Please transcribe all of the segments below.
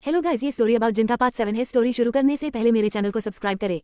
Hello guys, ये story about जिनका part 7 है। स्टोरी शुरू करने से पहले मेरे चैनल को सब्सक्राइब करें।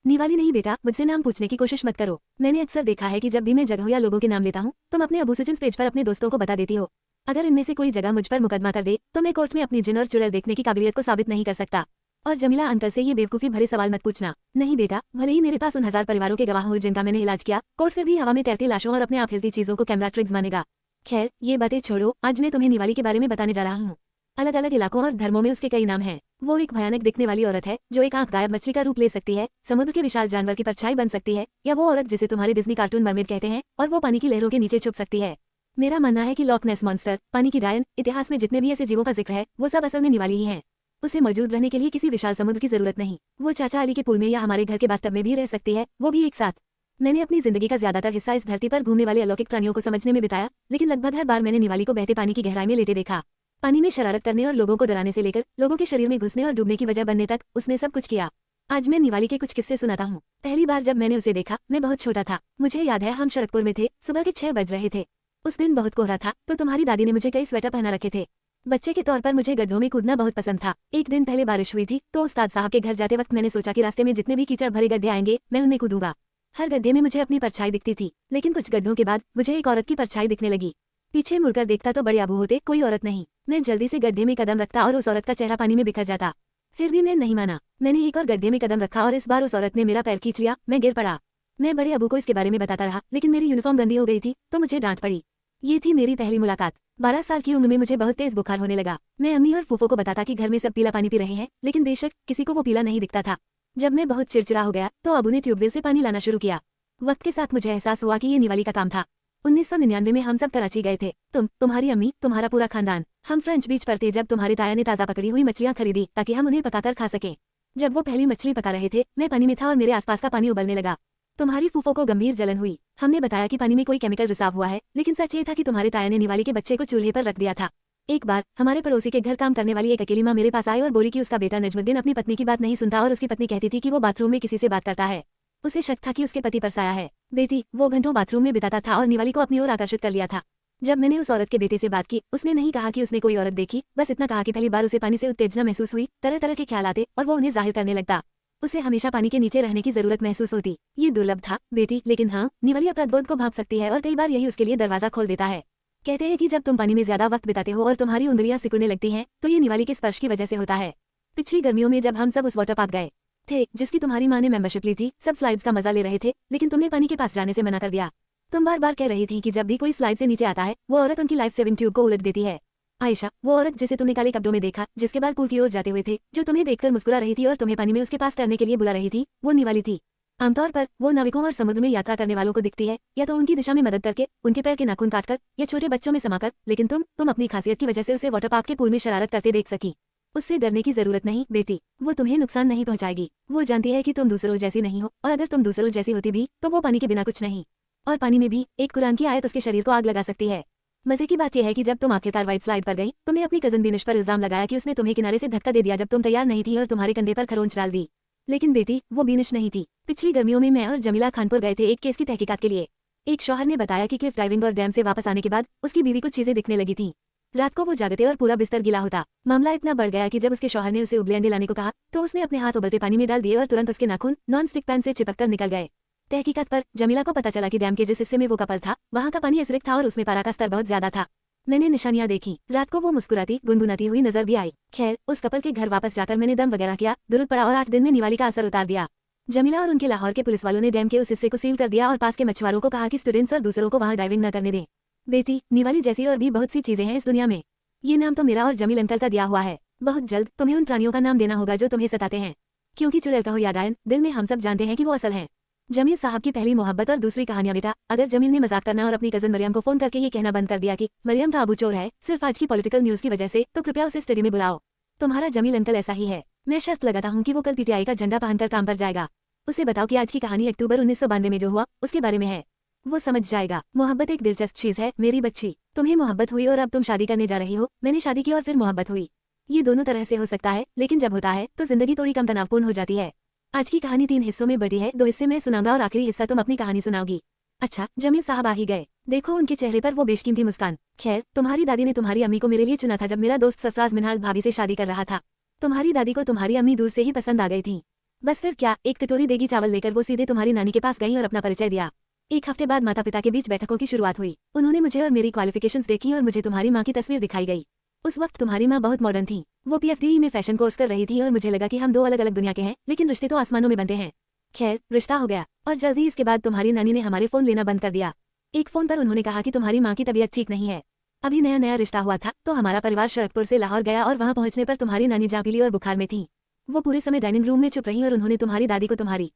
निवाली नहीं बेटा, मुझसे नाम पूछने की कोशिश मत करो। मैंने अक्सर देखा है कि जब भी मैं जगहों या लोगों के नाम लेता हूँ तुम अपने अबू सचिन पेज पर अपने दोस्तों को बता देती हो। अगर इनमें से कोई जगह मुझ पर मुकदमा कर दे तो मैं कोर्ट में अपनी जिन और चुड़ैल देखने की काबिलियत को साबित नहीं कर सकता। और जमीला अंकल से ये बेवकूफी भरे सवाल मत पूछना। नहीं बेटा, भले ही मेरे पास उन 1000 परिवारों के गवाह हो जिनका मैंने इलाज किया, कोर्ट फिर भी हवा में तैरती लाशों और अपने आप हिलती चीजों को कैमरा ट्रिक्स मानेगा। खैर, ये बातें छोड़ो, आज मैं तुम्हें निवाली के बारे में बताने जा रहा हूँ। अलग अलग इलाकों और धर्मों में उसके कई नाम हैं। वो एक भयानक दिखने वाली औरत है जो एक आंख गायब मछली का रूप ले सकती है, समुद्र के विशाल जानवर की परछाई बन सकती है, या वो औरत जिसे तुम्हारे डिज्नी कार्टून मरमेड कहते हैं और वो पानी की लहरों के नीचे छुप सकती है। मेरा मानना है कि लॉक नेस मॉन्स्टर, पानी की डायन, इतिहास में जितने भी ऐसे जीवों का जिक्र है वो सब असल में निवाली ही हैं। उसे मौजूद रहने के लिए किसी विशाल समुद्र की जरूरत नहीं। वो चाचा अली के पूल में या हमारे घर के बाथटब में भी रह सकती है, वो भी एक साथ। मैंने अपनी जिंदगी का ज्यादातर हिस्सा इस धरती पर घूमने वाले अलौकिक प्राणियों को समझने में बिताया, लेकिन लगभग हर बार मैंने निवाली को बहते पानी की गहराई में लेटे देखा। पानी में शरारत करने और लोगों को डराने से लेकर लोगों के शरीर में घुसने और डूबने की वजह बनने तक उसने सब कुछ किया। आज मैं निवाली के कुछ किस्से सुनाता हूँ। पहली बार जब मैंने उसे देखा मैं बहुत छोटा था। मुझे याद है हम शरकपुर में थे, सुबह के 6 बज रहे थे। उस दिन बहुत कोहरा था तो तुम्हारी दादी ने मुझे कई स्वेटर पहना रखे थे। बच्चे के तौर पर मुझे गड्ढों में कूदना बहुत पसंद था। एक दिन पहले बारिश हुई थी तो उस्ताद साहब के घर जाते वक्त मैंने सोचा कि रास्ते में जितने भी कीचड़ भरे गड्ढे आएंगे मैं उनमें कूदूंगा। हर गड्ढे में मुझे अपनी परछाई दिखती थी, लेकिन कुछ गड्ढों के बाद मुझे एक औरत की परछाई दिखने लगी। पीछे मुड़कर देखता तो बड़े आबू होते, कोई औरत नहीं। मैं जल्दी से गड्ढे में कदम रखता और उस औरत का चेहरा पानी में बिखर जाता। फिर भी मैं नहीं माना। मैंने एक और गड्ढे में कदम रखा और इस बार उस औरत ने मेरा पैर खींच लिया। मैं गिर पड़ा। मैं बड़े अबू को इसके बारे में बताता रहा, लेकिन मेरी यूनिफॉर्म गंदी हो गई थी तो मुझे डांट पड़ी। ये थी मेरी पहली मुलाकात। 12 साल की उम्र में मुझे बहुत तेज बुखार होने लगा। मैं अम्मी और फूफो को बताता कि घर में सब पीला पानी पी रहे हैं, लेकिन बेशक किसी को वो पीला नहीं दिखता था। जब मैं बहुत चिड़चिड़ा हो गया तो अबू ने ट्यूबवेल से पानी लाना शुरू किया। वक्त के साथ मुझे एहसास हुआ कि ये निवाली का काम था। 1999 में हम सब कराची गए थे। तुम्हारी अम्मी, तुम्हारा पूरा खानदान। हम फ्रेंच बीच पर थे जब तुम्हारे ताया ने ताज़ा पकड़ी हुई मछलियां खरीदी ताकि हम उन्हें पकाकर खा सकें। जब वो पहली मछली पका रहे थे मैं पानी में था और मेरे आसपास का पानी उबलने लगा। तुम्हारी फूफो को गंभीर जलन हुई। हमने बताया कि पानी में कोई केमिकल रिसाव हुआ है, लेकिन सच ये था कि तुम्हारे ताया ने निवाली के बच्चे को चूल्हे पर रख दिया था। एक बार हमारे पड़ोसी के घर काम करने वाली एक अकेली माँ मेरे पास आई और बोली कि उसका बेटा नजमुद्दीन अपनी पत्नी की बात नहीं सुनता और उसकी पत्नी कहती थी कि वो बाथरूम में किसी से बात करता है। उसे शक था कि उसके पति पर साया है। बेटी, वो घंटों बाथरूम में बिताता था और निवाली को अपनी ओर आकर्षित कर लिया था। जब मैंने उस औरत के बेटे से बात की, उसने नहीं कहा कि उसने कोई औरत देखी, बस इतना कहा कि पहली बार उसे पानी से उत्तेजना महसूस हुई, तरह तरह के ख्याल आते और वो उन्हें जाहिर करने लगता। उसे हमेशा पानी के नीचे रहने की जरूरत महसूस होती। ये दुर्लभ था बेटी, लेकिन हाँ, निवाली अपराधबोध को भांप सकती है और कई बार यही उसके लिए दरवाजा खोल देता है। कहते हैं कि जब तुम पानी में ज्यादा वक्त बिताते हो और तुम्हारी उंगलियां सिकुड़ने लगती हैं तो ये निवाली के स्पर्श की वजह से होता है। पिछली गर्मियों में जब हम सब उस वाटर पार्क गए थे जिसकी तुम्हारी माँ ने मेंबरशिप ली थी, सब स्लाइड्स का मजा ले रहे थे, लेकिन तुमने पानी के पास जाने से मना कर दिया। तुम बार बार कह रही थी कि जब भी कोई स्लाइड से नीचे आता है वो औरत उनकी लाइफ सेविंग ट्यूब को उलट देती है। आयशा, वो औरत जिसे तुमने काले कपड़ों में देखा, जिसके बाल पूल की ओर जाते हुए थे, जो तुम्हें देखकर मुस्कुरा रही थी और तुम्हें पानी में उसके पास तैरने के लिए बुला रही थी, वो निवाली थी। आमतौर पर वो नाविकों और समुद्र में यात्रा करने वालों को दिखती है, या तो उनकी दिशा में मदद करके, उनके पैर के नाखून काटकर, या छोटे बच्चों में समाकर, लेकिन तुम अपनी खासियत की वजह से उसे वाटर पार्क के पूल में शरारत करते देख सकी। उससे डरने की जरूरत नहीं बेटी, वो तुम्हें नुकसान नहीं पहुंचाएगी। वो जानती है कि तुम दूसरों जैसी नहीं हो, और अगर तुम दूसरों जैसी होती भी तो वो पानी के बिना कुछ नहीं। और पानी में भी एक कुरान की आयत उसके शरीर को आग लगा सकती है। मजे की बात यह है कि जब तुम आखिरकार वाइट स्लाइड पर गई, तुमने अपनी कजन बीनिश पर इल्जाम लगाया कि उसने तुम्हें किनारे से धक्का दे दिया जब तुम तैयार नहीं थी और तुम्हारे कंधे पर खरोंच डाल दी। लेकिन बेटी, वो बीनिश नहीं थी। पिछली गर्मियों में मैं और जमीला खानपुर गए थे एक केस की तहकीकात के लिए। एक शौहर ने बताया कि क्लिफ डाइविंग और डैम से वापस आने के बाद उसकी बीवी कुछ चीजें दिखने लगी थीं। रात को वो जागते और पूरा बिस्तर गीला होता। मामला इतना बढ़ गया कि जब उसके शौहर ने उसे उबले अंडे लाने को कहा तो उसने अपने हाथ उबलते पानी में डाल दिए और तुरंत उसके नाखून नॉन स्टिक पैन से चिपक कर निकल गए। तहकीकात पर जमीला को पता चला कि डैम के जिस हिस्से में वो कपल था वहाँ का पानी एसिडिक था और उसमें पारा का स्तर बहुत ज्यादा था। मैंने निशानियां देखी। रात को वो मुस्कुराती गुनगुनाती हुई नजर भी आई। खैर, उस कपल के घर वापस जाकर मैंने दम वगैरह किया, दुरूद पड़ा और 8 दिन में निवाली का असर उतार दिया। जमीला और उनके लाहौर के पुलिस वालों ने डैम के उस हिस्से को सील कर दिया और पास के मछुआरों को कहा कि स्टूडेंट्स और दूसरों को वहाँ डाइविंग न करने दें। बेटी, निवाली जैसी और भी बहुत सी चीजें हैं इस दुनिया में। ये नाम तो मेरा और जमील अंकल का दिया हुआ है। बहुत जल्द तुम्हें उन प्राणियों का नाम देना होगा जो तुम्हें सताते हैं, क्योंकि चुड़ैल कहो या डायन, दिल में हम सब जानते हैं कि वो असल हैं। जमील साहब की पहली मोहब्बत और दूसरी कहानियां बेटा। अगर जमील ने मजाक करना और अपनी कजन मरियम को फोन करके ये कहना बंद कर दिया कि मरियम का अबू चोर है सिर्फ आज की पॉलिटिकल न्यूज की वजह से, तो कृपया उसे स्टडी में बुलाओ। तुम्हारा जमील अंकल ऐसा ही है। मैं शर्त लगाता हूँ कि वो कल पीटीआई का झंडा पहनकर काम पर जाएगा। उसे बताओ कि आज की कहानी अक्टूबर 1992 में जो हुआ उसके बारे में है। वो समझ जाएगा। मोहब्बत एक दिलचस्प चीज है मेरी बच्ची। तुम्हें मोहब्बत हुई और अब तुम शादी करने जा रही हो। मैंने शादी की और फिर मोहब्बत हुई। ये दोनों तरह से हो सकता है, लेकिन जब होता है तो जिंदगी थोड़ी कम तनावपूर्ण हो जाती है। आज की कहानी 3 हिस्सों में बटी है, 2 हिस्से मैं सुनाऊंगा और आखिरी हिस्सा तुम अपनी कहानी सुनाओगी। अच्छा, जमील साहब आ ही गए। देखो उनके चेहरे पर वो बेशकीमती मुस्कान। खैर, तुम्हारी दादी ने तुम्हारी अम्मी को मेरे लिए चुना था जब मेरा दोस्त सरफराज मिनहाल भाभी से शादी कर रहा था। तुम्हारी दादी को तुम्हारी अम्मी दूर से ही पसंद आ गई थी। बस फिर क्या, एक कटोरी देगी चावल लेकर वो सीधे तुम्हारी नानी के पास गई और अपना परिचय दिया। एक हफ्ते बाद माता पिता के बीच बैठकों की शुरुआत हुई। उन्होंने मुझे और मेरी क्वालिफिकेशंस देखी और मुझे तुम्हारी माँ की तस्वीर दिखाई गई। उस वक्त तुम्हारी माँ बहुत मॉडर्न थी। वो PhD में फैशन कोर्स कर रही थी और मुझे लगा कि हम दो अलग अलग दुनिया के हैं, लेकिन रिश्ते तो आसमानों में बनते हैं। खैर, रिश्ता हो गया और जल्दी इसके बाद तुम्हारी नानी ने हमारे फोन लेना बंद कर दिया। एक फोन पर उन्होंने कहा कि तुम्हारी माँ की तबीयत ठीक नहीं है। अभी नया नया रिश्ता हुआ था तो हमारा परिवार शरदपुर से लाहौर गया और वहां पहुंचने पर तुम्हारी नानी जापीली और बुखार में थी। वो पूरे समय डाइनिंग रूम में चुप रही और उन्होंने तुम्हारी दादी को तुम्हारी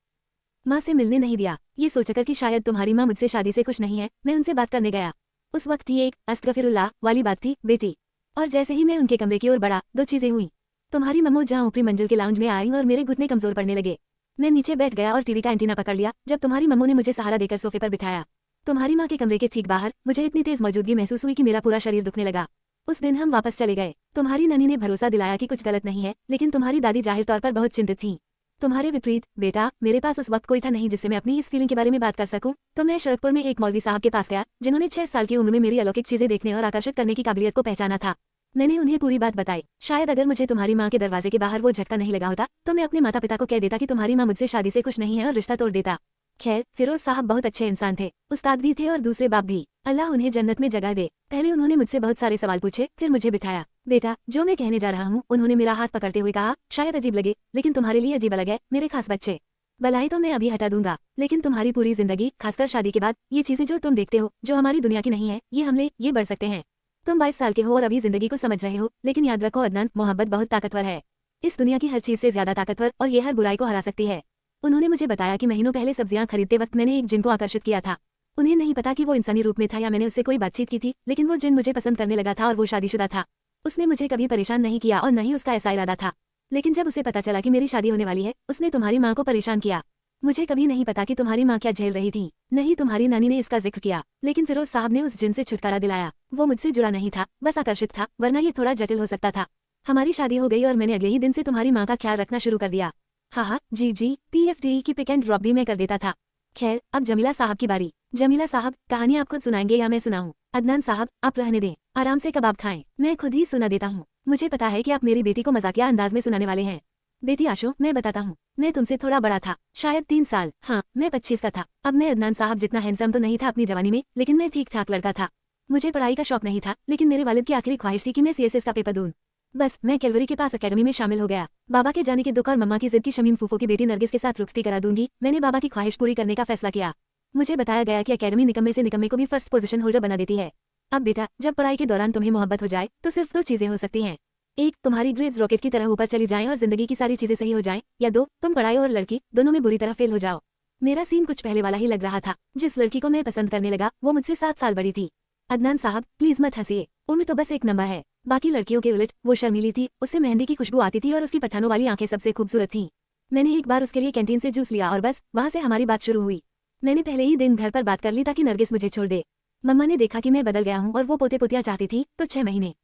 माँ से मिलने नहीं दिया। ये सोचकर कि शायद तुम्हारी माँ मुझसे शादी से खुश नहीं है, मैं उनसे बात करने गया। उस वक्त ये एक अस्तगफिरुल्लाह वाली बात थी बेटी। और जैसे ही मैं उनके कमरे की ओर बढ़ा, दो चीजें हुई। तुम्हारी मम्मू जहाँ ऊपरी मंजिल के लाउंज में आई और मेरे घुटने कमजोर पड़ने लगे। मैं नीचे बैठ गया और टीवी का एंटीना पकड़ लिया जब तुम्हारी मम्मू ने मुझे सहारा देकर सोफे पर बिठाया। तुम्हारी माँ के कमरे के ठीक बाहर मुझे इतनी तेज मौजूदगी महसूस हुई कि मेरा पूरा शरीर दुखने लगा। उस दिन हम वापस चले गए। तुम्हारी नानी ने भरोसा दिलाया कि कुछ गलत नहीं है, लेकिन तुम्हारी दादी जाहिर तौर पर बहुत चिंतित थी। तुम्हारे विपरीत बेटा, मेरे पास उस वक्त कोई था नहीं जिससे मैं अपनी इस फीलिंग के बारे में बात कर सकूं। तो मैं शरदपुर में एक मौलवी साहब के पास गया जिन्होंने 6 साल की उम्र में मेरी अलौकिक चीजें देखने और आकर्षित करने की काबिलियत को पहचाना था। मैंने उन्हें पूरी बात बताई। शायद अगर मुझे तुम्हारी माँ के दरवाजे के बाहर वो झटका नहीं लगा होता तो मैं अपने माता पिता को कह देता कि तुम्हारी माँ मुझसे शादी से खुश नहीं है और रिश्ता तोड़ देता। खैर, फिरोज साहब बहुत अच्छे इंसान थे, उस्ताद भी थे और दूसरे बाप भी। अल्लाह उन्हें जन्नत में जगह दे। पहले उन्होंने मुझसे बहुत सारे सवाल पूछे, फिर मुझे बिठाया। बेटा, जो मैं कहने जा रहा हूँ, उन्होंने मेरा हाथ पकड़ते हुए कहा, शायद अजीब लगे, लेकिन तुम्हारे लिए अजीब अलग है, मेरे खास बच्चे। भलाई तो मैं अभी हटा दूंगा, लेकिन तुम्हारी पूरी जिंदगी, खासकर शादी के बाद, ये चीजें जो तुम देखते हो, जो हमारी दुनिया की नहीं है, ये हमले, ये बढ़ सकते हैं। तुम 22 साल के हो और अभी जिंदगी को समझ रहे हो, लेकिन याद रखो अदनान, मोहब्बत बहुत ताकतवर है। इस दुनिया की हर चीज से ज्यादा ताकतवर, और ये हर बुराई को हरा सकती है। उन्होंने मुझे बताया कि महीनों पहले सब्जियां खरीदते वक्त मैंने एक जिन को आकर्षित किया था। उन्हें नहीं पता कि वो इंसानी रूप में था या मैंने उससे कोई बातचीत की थी, लेकिन वो जिन मुझे पसंद करने लगा था और वो शादीशुदा था। उसने मुझे कभी परेशान नहीं किया और न ही उसका ऐसा इरादा था। लेकिन जब उसे पता चला कि मेरी शादी होने वाली है, उसने तुम्हारी माँ को परेशान किया। मुझे कभी नहीं पता कि तुम्हारी माँ क्या झेल रही थी, नहीं तुम्हारी नानी ने इसका जिक्र किया, लेकिन फिरोज साहब ने उस जिन से छुटकारा दिलाया। वो मुझसे जुड़ा नहीं था, बस आकर्षित था, वरना ये थोड़ा जटिल हो सकता था। हमारी शादी हो गई और मैंने अगले ही दिन से तुम्हारी माँ का ख्याल रखना शुरू कर दिया। हाँ, जी, PFD की पिक एंड ड्रॉप भी मैं कर देता था। खैर, अब जमीला साहब की बारी। जमीला साहब, कहानी आप खुद सुनाएंगे या मैं सुनाऊं? अदनान साहब, आप रहने दें, आराम से कबाब खाएं, मैं खुद ही सुना देता हूँ। मुझे पता है कि आप मेरी बेटी को मजाकिया अंदाज में सुनाने वाले हैं। बेटी आशो, मैं बताता हूँ, मैं तुमसे थोड़ा बड़ा था, शायद 3 साल। हाँ, मैं 25 का था। अब मैं अदनान साहब जितना हैंडसम तो नहीं था अपनी जवानी में, लेकिन मैं ठीक ठाक लड़का था। मुझे पढ़ाई का शौक नहीं था, लेकिन मेरे वालिद की आखिरी ख्वाहिश थी कि मैं CSS का पेपर दूं। बस मैं कैलवरी के पास अकेडमी में शामिल हो गया। बाबा के जाने के दुख और मम्मा की जिद की शमीम फूफो की बेटी नरगिस के साथ रुखसती करा दूंगी। मैंने बाबा की ख्वाहिश पूरी करने का फैसला किया। मुझे बताया गया कि अकेडमी निकम्मे से निकम्मे को भी फर्स्ट पोजीशन होल्डर बना देती है। अब बेटा, जब पढ़ाई के दौरान तुम्हें मोहब्बत हो जाए तो सिर्फ 2 चीजें हो सकती हैं। एक, तुम्हारी ग्रेड्स रॉकेट की तरह ऊपर चली जाएं और जिंदगी की सारी चीजें सही हो जाएं, या 2, तुम पढ़ाई और लड़की दोनों में बुरी तरह फेल हो जाओ। मेरा सीन कुछ पहले वाला ही लग रहा था। जिस लड़की को मैं पसंद करने लगा वो मुझसे 7 साल बड़ी थी। अदनान साहब, प्लीज मत हंसिए, उम्र तो बस एक नंबर है। बाकी लड़कियों के उलट वो शर्मीली थी, उससे मेहंदी की खुशबू आती थी और उसकी पठानों वाली आंखें सबसे खूबसूरत थीं। मैंने एक बार उसके लिए कैंटीन से जूस लिया और बस वहां से हमारी बात शुरू हुई। मैंने पहले ही दिन घर पर बात कर ली ताकि नरगिस मुझे छोड़ दे। मम्मा ने देखा कि मैं बदल गया हूँ और वो पोते पोतियाँ चाहती थी, तो 6 महीने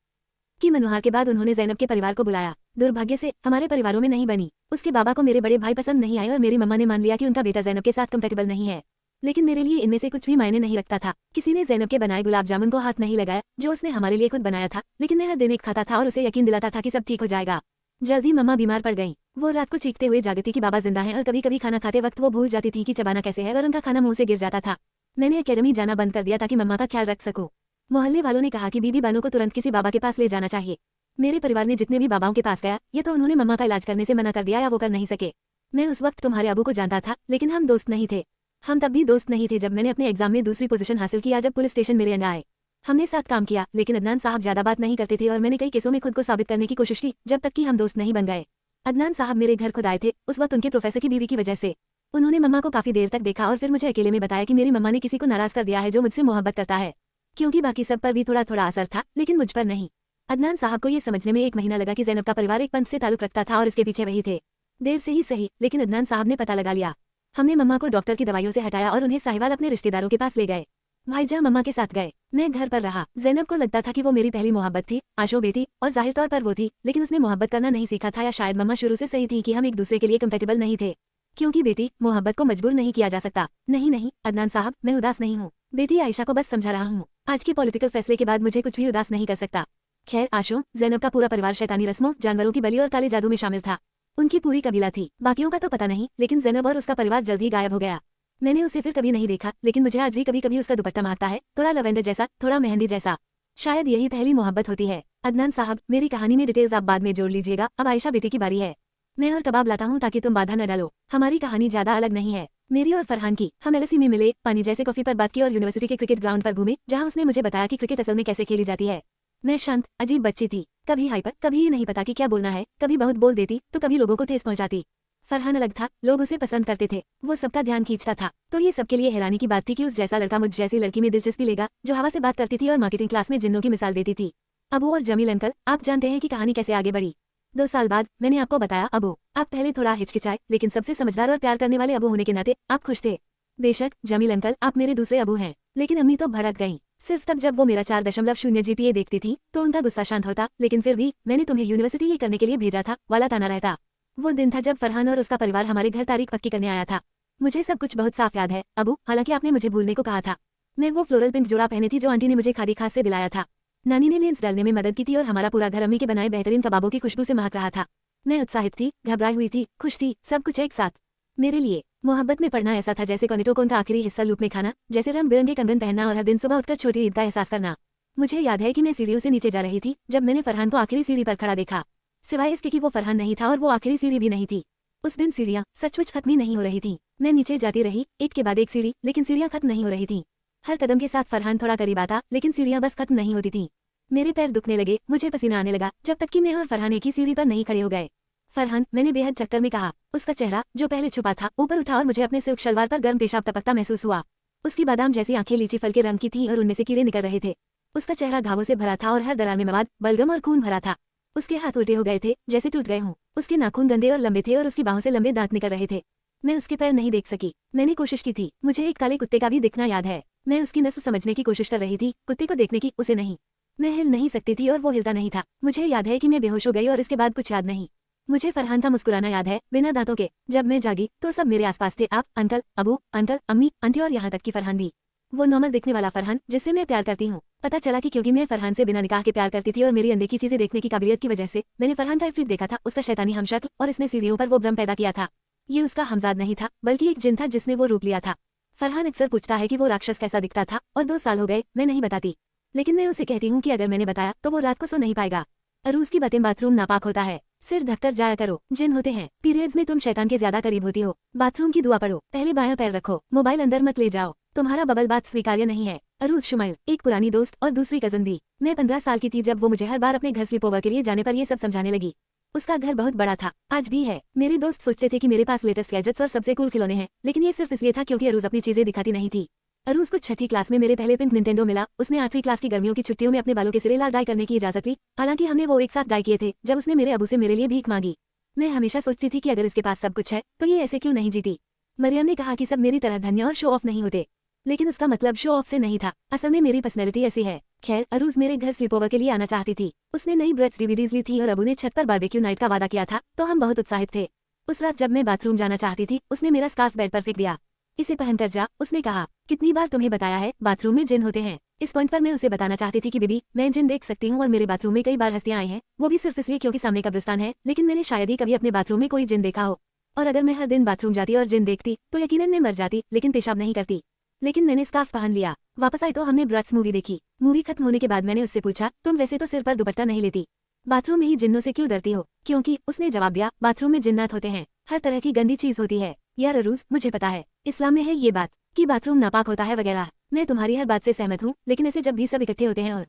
की मनुहार के बाद उन्होंने ज़ैनब के परिवार को बुलाया। दुर्भाग्य से हमारे परिवारों में नहीं बनी। उसके बाबा को मेरे बड़े भाई पसंद नहीं आए और मेरी मम्मा ने मान लिया कि उनका बेटा ज़ैनब के साथ कंपेटेबल नहीं है। लेकिन मेरे लिए इनमें से कुछ भी मायने नहीं रखता था। किसी ने ज़ैनब के बनाए गुलाब जामुन को हाथ नहीं लगाया जो उसने हमारे लिए खुद बनाया था, लेकिन मैं हर दिन एक खाता था और उसे यकीन दिलाता था कि सब ठीक हो जाएगा। जल्दी मम्मा बीमार पड़ गईं। वो रात को चीखते हुए जागती कि बाबा जिंदा हैं और कभी कभी खाना खाते वक्त वो भूल जाती थी कि चबाना कैसे है और उनका खाना मुंह से गिर जाता था। मैंने अकेडमी जाना बंद कर दिया ताकि मम्मा का ख्याल रख सकूं। मोहल्ले वालों ने कहा कि बीबी बानो को तुरंत किसी बाबा के पास ले जाना चाहिए। मेरे परिवार ने जितने भी बाबाओं के पास गया, ये तो उन्होंने मम्मा का इलाज करने से मना कर दिया या वो कर नहीं सके। मैं उस वक्त तुम्हारे अबू को जानता था, लेकिन हम दोस्त नहीं थे। हम तब भी दोस्त नहीं थे जब मैंने अपने एग्जाम में दूसरी पोजीशन हासिल किया, जब पुलिस स्टेशन मेरे अंडर आए। हमने साथ काम किया, लेकिन अदनान साहब ज्यादा बात नहीं करते थे और मैंने कई केसों में खुद को साबित करने की कोशिश की, जब तक कि हम दोस्त नहीं बन गए। अदनान साहब मेरे घर खुद आए थे, उस वक्त उनके प्रोफेसर की बीवी की वजह से। उन्होंने मम्मा को काफी देर तक देखा और फिर मुझे अकेले में बताया कि मेरी मम्मा ने किसी को नाराज कर दिया है जो मुझसे मोहब्बत करता है। क्योंकि बाकी सब पर भी थोड़ा थोड़ा असर था, लेकिन मुझ पर नहीं। अदनान साहब को ये समझने में 1 महीना लगा कि ज़ैनब का परिवार एक पंथ से ताल्लुक रखता था और इसके पीछे वही थे। देर से ही सही, लेकिन अदनान साहब ने पता लगा लिया। हमने मम्मा को डॉक्टर की दवाइयों से हटाया और उन्हें साहिवाल अपने रिश्तेदारों के पास ले गए। भाईजान मम्मा के साथ गए, मैं घर पर रहा। ज़ैनब को लगता था कि वो मेरी पहली मोहब्बत थी, आशो बेटी, और जाहिर तौर पर वो थी, लेकिन उसने मोहब्बत करना नहीं सीखा था, या शायद मम्मा शुरू से सही थी कि हम एक दूसरे के लिए कंपेटेबल नहीं थे। क्योंकि बेटी, मोहब्बत को मजबूर नहीं किया जा सकता। नहीं अदनान साहब, मैं उदास नहीं हूँ। बेटी आयशा को बस समझा रहा हूँ। आज के पॉलिटिकल फैसले के बाद मुझे कुछ भी उदास नहीं कर सकता। खैर आशो, जैनब का पूरा परिवार शैतानी रस्मों, जानवरों की बलि और काले जादू में शामिल था। उनकी पूरी कबीला थी, बाकियों का तो पता नहीं, लेकिन जैनब और उसका परिवार जल्द ही गायब हो गया। मैंने उसे फिर कभी नहीं देखा, लेकिन मुझे आज भी कभी कभी उसका दुपट्टा महकता है, थोड़ा लवेंडर जैसा, थोड़ा मेहंदी जैसा। शायद यही पहली मोहब्बत होती है। अदनान साहब, मेरी कहानी में डिटेल्स आप बाद में जोड़ लीजिएगा, अब आयशा बेटे की बारी है। मैं और कबाब लाता हूँ ताकि तुम बाधा न डालो। हमारी कहानी ज्यादा अलग नहीं है, मेरी और फरहान की। हम एलएसी में मिले, पानी जैसे कॉफी पर बात की और यूनिवर्सिटी के क्रिकेट ग्राउंड पर घूमे, जहाँ उसने मुझे बताया कि क्रिकेट असल में कैसे खेली जाती है। मैं शांत अजीब बच्ची थी, कभी हाइपर, कभी ये नहीं पता कि क्या बोलना है, कभी बहुत बोल देती तो कभी लोगों को ठेस पहुंचाती। फरहान अलग था, लोग उसे पसंद करते थे, वो सबका ध्यान खींचता था। तो ये सबके लिए हैरानी की बात थी कि उस जैसा लड़का मुझ जैसी लड़की में दिलचस्पी लेगा, जो हवा से बात करती थी और मार्केटिंग क्लास में जिन्नों की मिसाल देती थी। अबू और जमील अंकल, आप जानते हैं कि कहानी कैसे आगे बढ़ी। 2 साल बाद मैंने आपको बताया अबू, आप पहले थोड़ा हिचकिचाए, लेकिन सबसे समझदार और प्यार करने वाले अबू होने के नाते आप खुश थे। बेशक जमील अंकल, आप मेरे दूसरे अबू हैं, लेकिन अम्मी तो भड़क गईं। सिर्फ तब जब वो मेरा 4.0 GPA देखती थी तो उनका गुस्सा शांत होता, लेकिन फिर भी मैंने तुम्हें यूनिवर्सिटी ये करने के लिए भेजा था वाला ताना रहता। वो दिन था जब फरहान और उसका परिवार हमारे घर तारीख पक्की करने आया था। मुझे सब कुछ बहुत साफ याद है अबू, हालांकि आपने मुझे भूलने को कहा था। मैं वो फ्लोरल पिंक जोड़ा पहनी थी जो आंटी ने मुझे खादी खास से दिलाया था। नानी ने लेंस डालने में मदद की थी और हमारा पूरा घर अम्मी के बनाए बेहतरीन कबाबों की खुशबू से महक रहा था। मैं उत्साहित थी, घबराई हुई थी, खुश थी, सब कुछ एक साथ। मेरे लिए मोहब्बत में पढ़ना ऐसा था जैसे कॉर्नेटो कोन का आखिरी हिस्सा लूप में खाना, जैसे रंग बिरंगे कंगन पहनना और हर दिन सुबह उठकर छोटी ईद का एहसास करना। मुझे याद है कि मैं सीढ़ियों से नीचे जा रही थी जब मैंने फरहान को आखिरी सीढ़ी पर खड़ा देखा। सिवाय इसके कि वो फरहान नहीं था और वो आखिरी सीढ़ी भी नहीं थी। उस दिन सीढ़ियां सचमुच खत्म ही नहीं हो रही थी। मैं नीचे जाती रही, एक के बाद एक सीढ़ी, लेकिन सीढ़ियां खत्म नहीं हो रही थी। हर कदम के साथ फरहान थोड़ा करीब आता, लेकिन सीढ़ियां बस खत्म नहीं होती थी। मेरे पैर दुखने लगे, मुझे पसीना आने लगा, जब तक कि मैं और फरहान एक ही सीढ़ी पर नहीं खड़े हो गए। फरहान, मैंने बेहद चक्कर में कहा। उसका चेहरा जो पहले छुपा था ऊपर उठा और मुझे अपने सिल्क शलवार पर गर्म पेशाब टपकता महसूस हुआ। उसकी बादाम जैसी आंखें लीची फल के रंग की थीं और उनमें से कीड़े निकल रहे थे। उसका चेहरा घावों से भरा था और हर दरार में मवाद, बलगम और खून भरा था। उसके हाथ उल्टे हो गए थे, जैसे टूट गए हों। उसके नाखून गंदे और लंबे थे और उसकी बाहों से लंबे दांत निकल रहे थे। मैं उसके पैर नहीं देख सकी। मैंने कोशिश की थी, मुझे एक काले कुत्ते का भी दिखना याद है। मैं उसकी नस्ल समझने की कोशिश कर रही थी, कुत्ते को देखने की, उसे नहीं। मैं हिल नहीं सकती थी और वो हिलता नहीं था। मुझे याद है कि मैं बेहोश हो गई और इसके बाद कुछ याद नहीं। मुझे फरहान का मुस्कुराना याद है, बिना दांतों के। जब मैं जागी तो सब मेरे आसपास थे, आप, अंकल, अबू, अंकल, अम्मी, आंटी और यहाँ तक कि फरहान भी। वो नॉर्मल दिखने वाला फरहान जिससे मैं प्यार करती हूँ। पता चला कि क्योंकि मैं फरहान से बिना निकाह के प्यार करती थी और मेरी अनदेखी चीजें देखने की काबिलियत की वजह से मैंने फरहान का इफ्रीत देखा था, उसका शैतानी हमशक्ल, और इसने सीढ़ियों पर वो भ्रम पैदा किया था। ये उसका हमजाद नहीं था, बल्कि एक जिन था जिसने वो रूप लिया था। फरहान अक्सर पूछता है कि वो राक्षस कैसा दिखता था, और 2 साल हो गए मैं नहीं बताती। लेकिन मैं उसे कहती हूँ कि अगर मैंने बताया तो वो रात को सो नहीं पाएगा। अरूज की बातें, बाथरूम नापाक होता है, सिर ढककर जाया करो, जिन होते हैं, पीरियड्स में तुम शैतान के ज्यादा करीब होती हो, बाथरूम की दुआ पढ़ो, पहले बायां पैर रखो, मोबाइल अंदर मत ले जाओ, तुम्हारा बबल बात स्वीकार्य नहीं है। अरूज शुमाइल, एक पुरानी दोस्त और दूसरी कजन भी। मैं 15 साल की थी जब वो मुझे हर बार अपने घर स्लीप ओवर के लिए जाने पर ये सब समझाने लगी। उसका घर बहुत बड़ा था, आज भी है। मेरे दोस्त सोचते थे कि मेरे पास लेटेस्ट गैजेट्स और सबसे कूल खिलौने हैं, लेकिन ये सिर्फ इसलिए था क्योंकि अरूज अपनी चीजें दिखाती नहीं थी। अरूज को 6ठी क्लास में मेरे पहले पिंक निंटेंडो मिला। उसने 8वीं क्लास की गर्मियों की छुट्टियों में अपने बालों के सिरे लाल डाई करने की इजाजत ली। हालांकि हमने वो एक साथ डाई किए थे जब उसने मेरे अबू से मेरे लिए भीख मांगी। मैं हमेशा सोचती थी कि अगर इसके पास सब कुछ है तो ये ऐसे क्यों नहीं जीती। मरियम ने कहा कि सब मेरी तरह धन्य और शो ऑफ नहीं होते, लेकिन उसका मतलब शो ऑफ से नहीं था, असल में मेरी पर्सनैलिटी ऐसी है। खैर, अरूज मेरे घर स्लीप ओवर के लिए आना चाहती थी। उसने नई ब्रेड्स डीवीडीज ली थी और अबू ने छत पर बारबेक्यू नाइट का वादा किया था, तो हम बहुत उत्साहित थे। उस रात जब मैं बाथरूम जाना चाहती थी, उसने मेरा स्कार्फ बेड पर फेंक दिया। इसे पहनकर जा, उसने कहा। कितनी बार तुम्हें बताया है, बाथरूम में जिन होते हैं। इस पॉइंट पर मैं उसे बताना चाहती थी कि बेबी, मैं जिन देख सकती हूँ और मेरे बाथरूम में कई बार हस्तियां आई हैं, वो भी सिर्फ इसलिए क्योंकि सामने कब्रिस्तान है, लेकिन मैंने शायद ही कभी अपने बाथरूम में कोई जिन देखा हो। और अगर मैं हर दिन बाथरूम जाती और जिन देखती तो यकीनन मैं मर जाती, लेकिन पेशाब नहीं करती। लेकिन मैंने स्कार्फ पहन लिया। वापस आई तो हमने ब्रट्स मूवी देखी। मूवी खत्म होने के बाद मैंने उससे पूछा, तुम वैसे तो सिर पर दुपट्टा नहीं लेती, बाथरूम में ही जिन्नों से क्यों डरती हो? क्योंकि उसने जवाब दिया, बाथरूम में जिन्नात होते हैं, हर तरह की गंदी चीज होती है। यार अरूज, मुझे पता है इस्लाम में है ये बात कि बाथरूम नापाक होता है वगैरह। मैं तुम्हारी हर बात से सहमत हूँ, लेकिन ऐसे जब भी सब इकट्ठे होते हैं और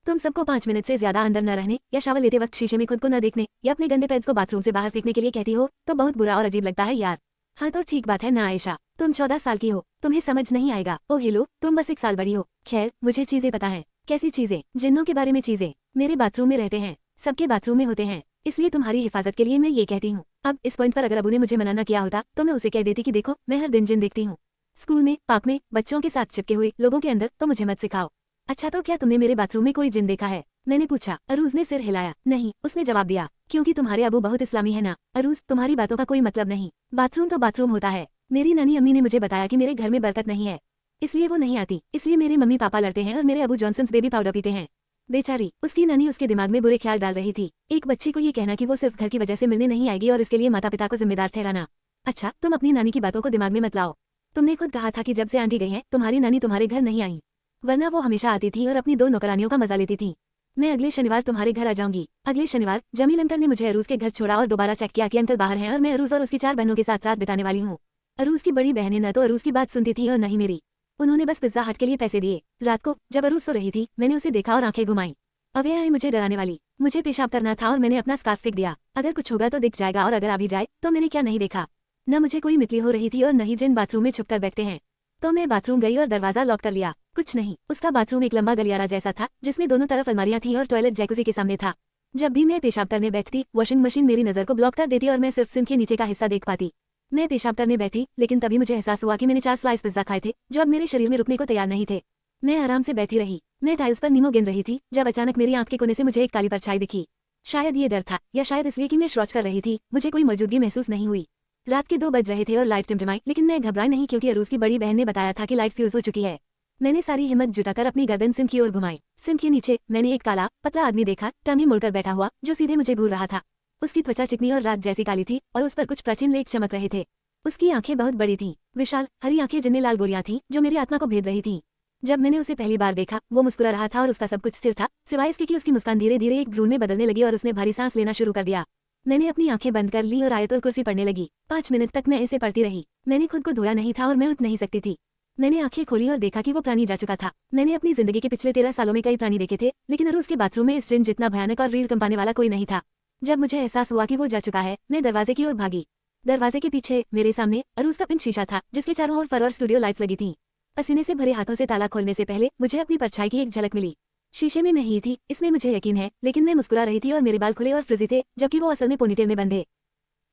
तुम सबको 5 मिनट से ज्यादा अंदर न रहने या शावर लेते वक्त शीशे में खुद को न देखने या अपने गंदे पैड्स को बाथरूम से बाहर फेंकने के लिए कहती हो, तो बहुत बुरा और अजीब लगता है यार। हाँ तो ठीक बात है ना आयशा, तुम 14 साल की हो, तुम्हें समझ नहीं आएगा। ओ हिलो, तुम बस 1 साल बड़ी हो। खैर, मुझे चीजें पता है। कैसी चीजें? जिन्नों के बारे में चीजें। मेरे बाथरूम में रहते हैं, सबके बाथरूम में होते हैं, इसलिए तुम्हारी हिफाजत के लिए मैं ये कहती हूँ। अब इस पॉइंट पर अगर अबू ने मुझे मना न किया होता तो मैं उसे कह देती कि देखो, मैं हर दिन जिन देखती हूँ, स्कूल में, पार्क में, बच्चों के साथ चिपके हुए, लोगों के अंदर, तो मुझे मत सिखाओ। अच्छा तो क्या तुमने मेरे बाथरूम में कोई जिन देखा है? मैंने पूछा। अरूज ने सिर हिलाया। नहीं, उसने जवाब दिया, क्योंकि तुम्हारे अबू बहुत इस्लामी है ना। अरूज, तुम्हारी बातों का कोई मतलब नहीं, बाथरूम तो बाथरूम होता है। मेरी नानी अम्मी ने मुझे बताया कि मेरे घर में बरकत नहीं है, इसलिए वो नहीं आती, इसलिए मेरे मम्मी पापा लड़ते हैं और मेरे अबू जॉनसन्स बेबी पाउडर पीते हैं। बेचारी, उसकी नानी उसके दिमाग में बुरे ख्याल डाल रही थी। एक बच्ची को ये कहना कि वो सिर्फ घर की वजह से मिलने नहीं आएगी और इसके लिए माता पिता को जिम्मेदार ठहराना। अच्छा, तुम अपनी नानी की बातों को दिमाग में मत लाओ। तुमने खुद कहा था कि जब से आंटी गई हैं, तुम्हारी नानी तुम्हारे घर नहीं आई, वरना वो हमेशा आती थी और अपनी 2 नौकरानियों का मजा लेती थी। मैं अगले शनिवार तुम्हारे घर आ जाऊंगी। अगले शनिवार जमील अंकल ने मुझे अरूज के घर छोड़ा और दोबारा चेक किया कि अंकल बाहर हैं और मैं अरूज और उसकी 4 बहनों के साथ रात बिताने वाली हूँ। अरूज की बड़ी बहनें न तो अरूज की बात सुनती थी और न ही मेरी। उन्होंने बस पिज्जा हट के लिए पैसे दिए। रात को जब अरूज सो रही थी, मैंने उसे देखा और आंखें घुमाई। अवे आई मुझे डराने वाली। मुझे पेशाब करना था और मैंने अपना स्कार्फ फेंक दिया। अगर कुछ होगा तो दिख जाएगा और अगर आ भी जाए तो मैंने क्या नहीं देखा। न मुझे कोई मितली हो रही थी और न ही जिन बाथरूम में छुपकर बैठते हैं। तो मैं बाथरूम गई और दरवाजा लॉक कर लिया। कुछ नहीं, उसका बाथरूम एक लंबा गलियारा जैसा था जिसमें दोनों तरफ अलमारियां थीं और टॉयलेट जैकुजी के सामने था। जब भी मैं पेशाब करने बैठती, वॉशिंग मशीन मेरी नजर को ब्लॉक कर देती और मैं सिर्फ सिंक के नीचे का हिस्सा देख पाती। मैं पेशाब करने बैठी, लेकिन तभी मुझे एहसास हुआ कि मैंने 4 स्लाइस पिज्जा खाए थे जो अब मेरे शरीर में रुकने को तैयार नहीं थे। मैं आराम से बैठी रही। मैं टाइल्स पर नींबू गिन रही थी जब अचानक मेरी आंख के कोने से मुझे एक काली परछाई दिखी। शायद ये डर था या शायद इसलिए कि मैं शौच कर रही थी, मुझे कोई मौजूदगी महसूस नहीं हुई। रात के 2 बज रहे थे और लाइट टिमटिमाई, लेकिन मैं घबराई नहीं क्योंकि अरूज की बड़ी बहन ने बताया था कि लाइट फ्यूज हो चुकी है। मैंने सारी हिम्मत जुटाकर अपनी गर्दन सिम की ओर घुमाई। सिम के नीचे मैंने एक काला पतला आदमी देखा, टांगें मुड़कर बैठा हुआ, जो सीधे मुझे घूर रहा था। उसकी त्वचा चिकनी और रात जैसी काली थी और उस पर कुछ प्राचीन लेख चमक रहे थे। उसकी आंखें बहुत बड़ी थीं, विशाल हरी आंखें जिनमें लाल गोलियां थीं जो मेरी आत्मा को भेद रही थीं। जब मैंने उसे पहली बार देखा, वो मुस्कुरा रहा था और उसका सब कुछ स्थिर था, सिवाय इसके कि उसकी मुस्कान धीरे धीरे एक भ्रूण में बदलने लगी और उसने भारी सांस लेना शुरू कर दिया। मैंने अपनी आंखें बंद कर ली और आयतुल कुर्सी पढ़ने लगी। 5 मिनट तक मैं इसे पढ़ती रही। मैंने खुद को धोया नहीं था और मैं उठ नहीं सकती थी। मैंने आंखें खोली और देखा कि वो प्राणी जा चुका था। मैंने अपनी जिंदगी के पिछले 13 सालों में कई प्राणी देखे थे, लेकिन अरूज के बाथरूम में इस जिन जितना भयानक और रीढ़ कंपाने वाला कोई नहीं था। जब मुझे एहसास हुआ कि वो जा चुका है, मैं दरवाजे की ओर भागी। दरवाजे के पीछे मेरे सामने अरूज का पिंक शीशा था जिसके चारों ओर फर और स्टूडियो लाइट्स लगी थीं। पसीने से भरे हाथों से ताला खोलने से पहले मुझे अपनी परछाई की एक झलक मिली। शीशे में मैं ही थी, इसमें मुझे यकीन है, लेकिन मैं मुस्कुरा रही थी और मेरे बाल खुले और फ्रिजी थे, जबकि वो असल में पोनीटेल में बंधे